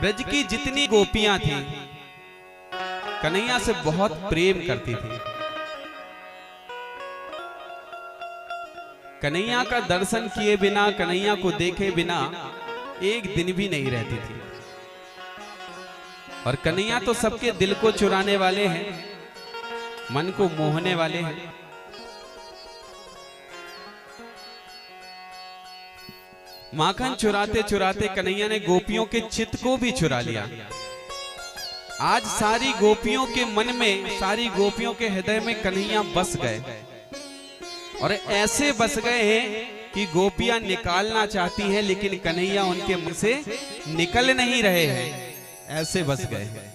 ब्रज की जितनी गोपियां थी कन्हैया से बहुत प्रेम करती थी। कन्हैया का दर्शन किए बिना, कन्हैया को देखे बिना एक दिन भी नहीं रहती थी। और कन्हैया तो सबके दिल को चुराने वाले हैं, मन को मोहने वाले हैं। माखन चुराते चुराते कन्हैया ने गोपियों के चित्त को भी चुरा लिया। आज सारी गोपियों के मन में, सारी गोपियों के हृदय में कन्हैया बस गए। और ऐसे बस गए हैं कि गोपियां निकालना चाहती हैं लेकिन कन्हैया उनके मुंह से निकल नहीं रहे हैं, ऐसे बस गए हैं।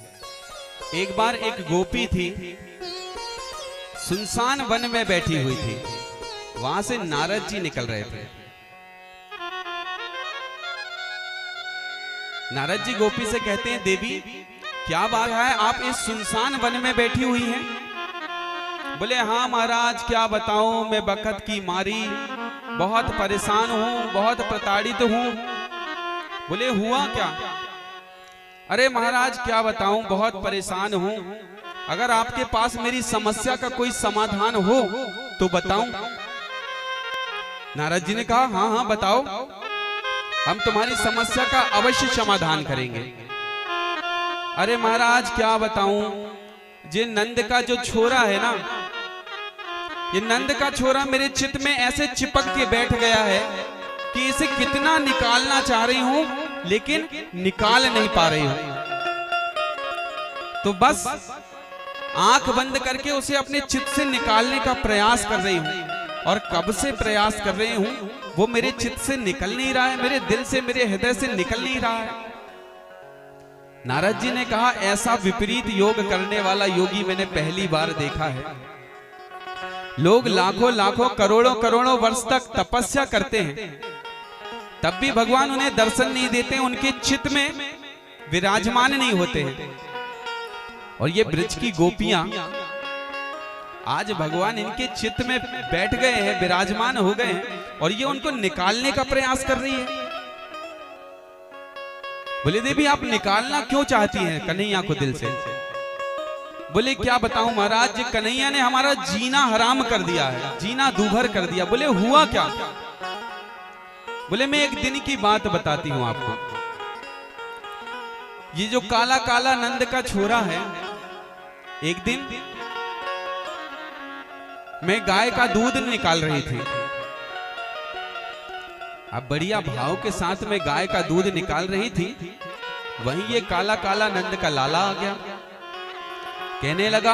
एक बार एक गोपी थी, सुनसान वन में बैठी हुई थी। वहां से नारद जी निकल रहे थे। नारद जी गोपी से कहते हैं, देवी क्या बात है, आप इस सुनसान वन में बैठी हुई हैं? बोले हाँ महाराज, क्या बताऊं, मैं बखत की मारी बहुत परेशान हूं, बहुत प्रताड़ित हूं। बोले हुआ क्या? अरे महाराज क्या बताऊं, बहुत परेशान हूं, अगर आपके पास मेरी समस्या का कोई समाधान हो तो बताऊं। नारद जी ने कहा हाँ हाँ बताओ, हम तुम्हारी समस्या का अवश्य समाधान करेंगे। अरे महाराज क्या बताऊं, ये नंद का जो छोरा है ना, ये नंद का छोरा मेरे चित्त में ऐसे चिपक के बैठ गया है कि इसे कितना निकालना चाह रही हूं लेकिन निकाल नहीं पा रही हूं। तो बस आंख बंद करके उसे अपने चित्त से निकालने का प्रयास कर रही हूं। और कब से प्रयास कर रही हूं, वो मेरे चित्त से निकल नहीं रहा है, मेरे दिल से, मेरे हृदय से निकल नहीं रहा है। नारद जी ने कहा ऐसा विपरीत योग करने वाला योगी मैंने पहली बार देखा है। लोग लाखों लाखों करोड़ों करोड़ों वर्ष तक तपस्या करते हैं, तब भी भगवान उन्हें दर्शन नहीं देते, उनके चित्त में विराजमान नहीं होते हैं। और ये ब्रज की गोपियां आज भगवान इनके चित्त में बैठ गए हैं, विराजमान हो गए हैं, और ये उनको निकालने का प्रयास कर रही है। बोले देवी आप निकालना क्यों चाहती हैं कन्हैया को दिल से? बोले क्या बताऊं महाराज, कन्हैया ने हमारा जीना हराम कर दिया है, जीना दूभर कर दिया। बोले हुआ क्या? बोले मैं एक दिन की बात बताती हूं आपको। ये जो काला काला नंद का छोरा है, एक दिन मैं गाय का दूध निकाल रही थी। अब बढ़िया भाव के साथ में गाय का दूध निकाल रही थी, वहीं ये काला काला नंद का लाला आ गया। कहने लगा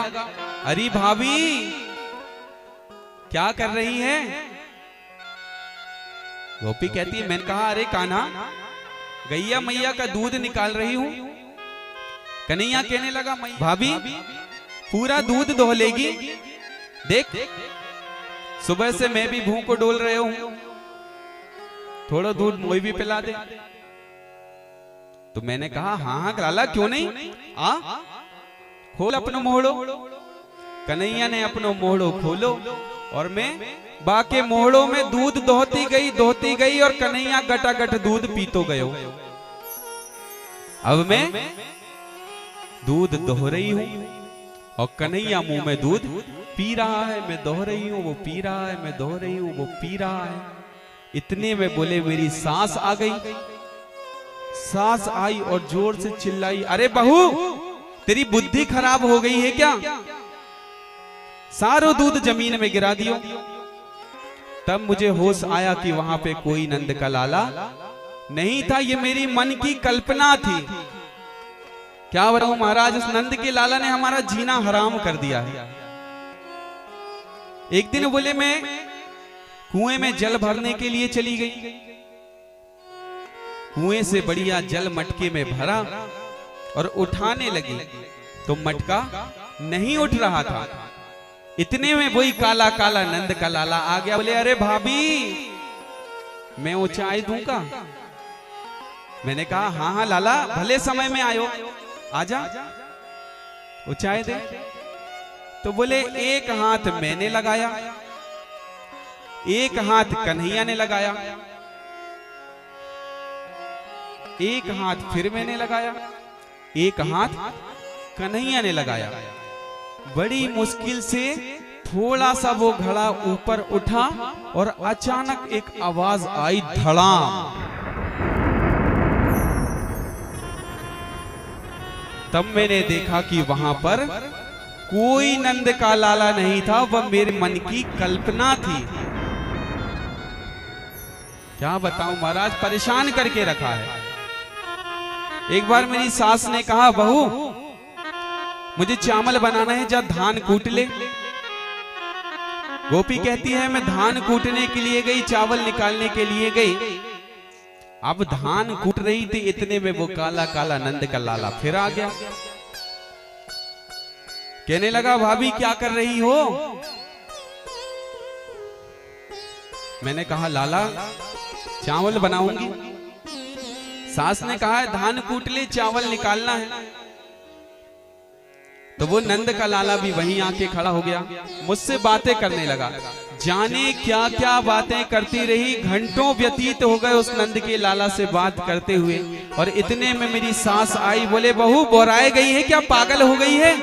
अरे भाभी क्या कर रही है? गोपी कहती है, मैंने कहा अरे कान्हा, गैया मैया का दूध निकाल रही हूं। कन्हैया कहने लगा भाभी पूरा दूध दोह लेगी, देख सुबह से मैं भी भूख को डोल रहे हूं, थोड़ा दूध मुझे भी पिला दे। तो मैंने कहा हाँ हाँ लाला क्यों नहीं, आ खोल अपनो मोहड़ो। कन्हैया ने अपनो मोहड़ो खोलो और मैं बाके मोहड़ों में दूध दोहती गई और कन्हैया गटागट दूध पीतो गयो। अब मैं दूध दोह रही हूं और कन्हैया मुंह में दूध पी रहा है, मैं दोह रही हूं, वो पी रहा है, मैं दोह रही हूं, वो पी रहा है। इतने में बोले मेरी सांस आ गई। सांस आई और जोर से चिल्लाई, अरे बहू तेरी बुद्धि खराब हो गई है क्या? सारो दूध जमीन में गिरा दियो। तब मुझे होश आया कि वहां पे कोई नंद का लाला नहीं था, ये मेरी मन की कल्पना थी। क्या बताऊं महाराज, उस नंद के लाला ने हमारा जीना हराम कर दिया है। एक दिन बोले मैं कुएं में जल भरने के लिए चली गई। कुएं से बढ़िया जल मटके में भरा और उठाने लगी तो मटका नहीं उठ रहा था। इतने में वही काला काला नंद का लाला आ गया। बोले अरे भाभी मैं वो चाय दूंगा? मैंने कहा हाँ हाँ लाला भले समय में आयो, आजा वो चाय दे। तो बोले एक हाथ मैंने लगाया, एक हाथ कन्हैया ने लगाया। एक हाथ फिर मैंने लगाया, एक हाथ कन्हैया ने लगाया। बड़ी मुश्किल से थोड़ा सा वो घड़ा ऊपर उठा और अचानक एक आवाज आई, धड़ाम। तब मैंने देखा कि वहां पर कोई नंद का लाला नहीं था, वह मेरे मन की कल्पना थी। क्या बताऊं महाराज, परेशान करके रखा है। एक बार मेरी सास ने कहा, बहू मुझे चावल बनाना है, जा धान कूट ले। गोपी कहती है, मैं धान कूटने के लिए गई, चावल निकालने के लिए गई। अब धान कूट रही थी, इतने में वो काला काला नंद का लाला फिर आ गया। कहने लगा, भाभी क्या कर रही हो? मैंने कहा, लाला चावल बनाऊंगी। सास ने कहा है, धान कूट ले, चावल निकालना है। तो वो नंद का लाला भी वहीं आके खड़ा हो गया, मुझसे बातें करने लगा। जाने क्या क्या बातें करती रही, घंटों व्यतीत हो गए उस नंद के लाला से बात करते हुए। और इतने में मेरी सास आई, बोले, बहू बोराए गई है क्या, पागल हो गई है?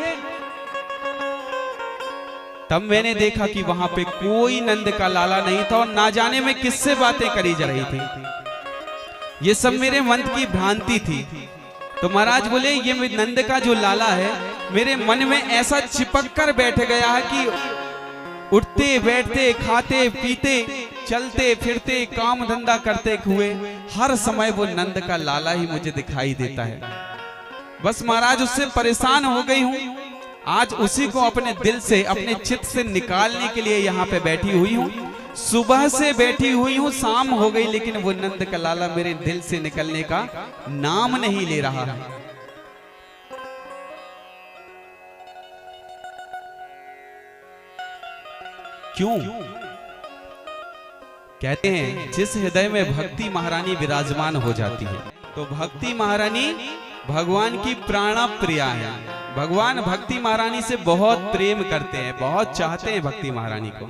तब मैंने देखा कि वहां पे कोई नंद का लाला नहीं था और ना जाने में किससे बातें करी जा रही थी। ये सब मेरे मन की भ्रांति थी। तो महाराज बोले, ये नंद का जो लाला है मेरे मन में ऐसा चिपक कर बैठ गया है कि उठते बैठते खाते पीते चलते फिरते काम धंधा करते हुए हर समय वो नंद का लाला ही मुझे दिखाई देता है। बस महाराज उससे परेशान हो गई हूँ। आज उसी को अपने दिल से, अपने चित्त से निकालने के लिए यहाँ पे बैठी हुई हूँ। सुबह से बैठी हुई हूँ, शाम हो गई, लेकिन वो नंद का लाला मेरे दिल से निकलने का नाम नहीं ले रहा है। क्यों? कहते हैं जिस हृदय में भक्ति महारानी विराजमान हो जाती है, तो भक्ति महारानी भगवान की प्राणा प्रिया है। भगवान भक्ति महारानी से बहुत प्रेम करते हैं, बहुत चाहते हैं भक्ति महारानी को।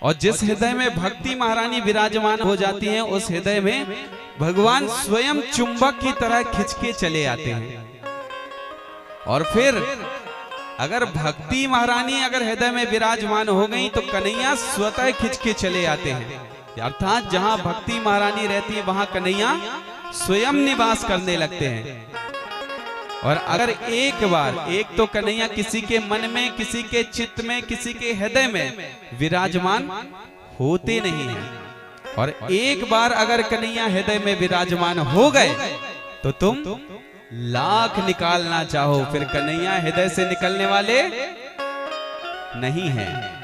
और जिस हृदय में भक्ति महारानी विराजमान हो जाती हैं, उस हृदय में भगवान स्वयं चुंबक की तरह खिंच के चले आते हैं। और फिर अगर भक्ति महारानी अगर हृदय में विराजमान हो गई तो कन्हैया स्वतः खिंच के चले आते हैं। अर्थात जहां भक्ति महारानी रहती है वहां कन्हैया स्वयं निवास करने लगते हैं। और अगर एक बार, एक तो कन्हैया किसी के मन में, किसी के चित्त में, किसी के हृदय में विराजमान होते नहीं हैं। और एक बार अगर कन्हैया हृदय में विराजमान हो गए तो तुम लाख निकालना चाहो, फिर कन्हैया हृदय से निकलने वाले नहीं हैं।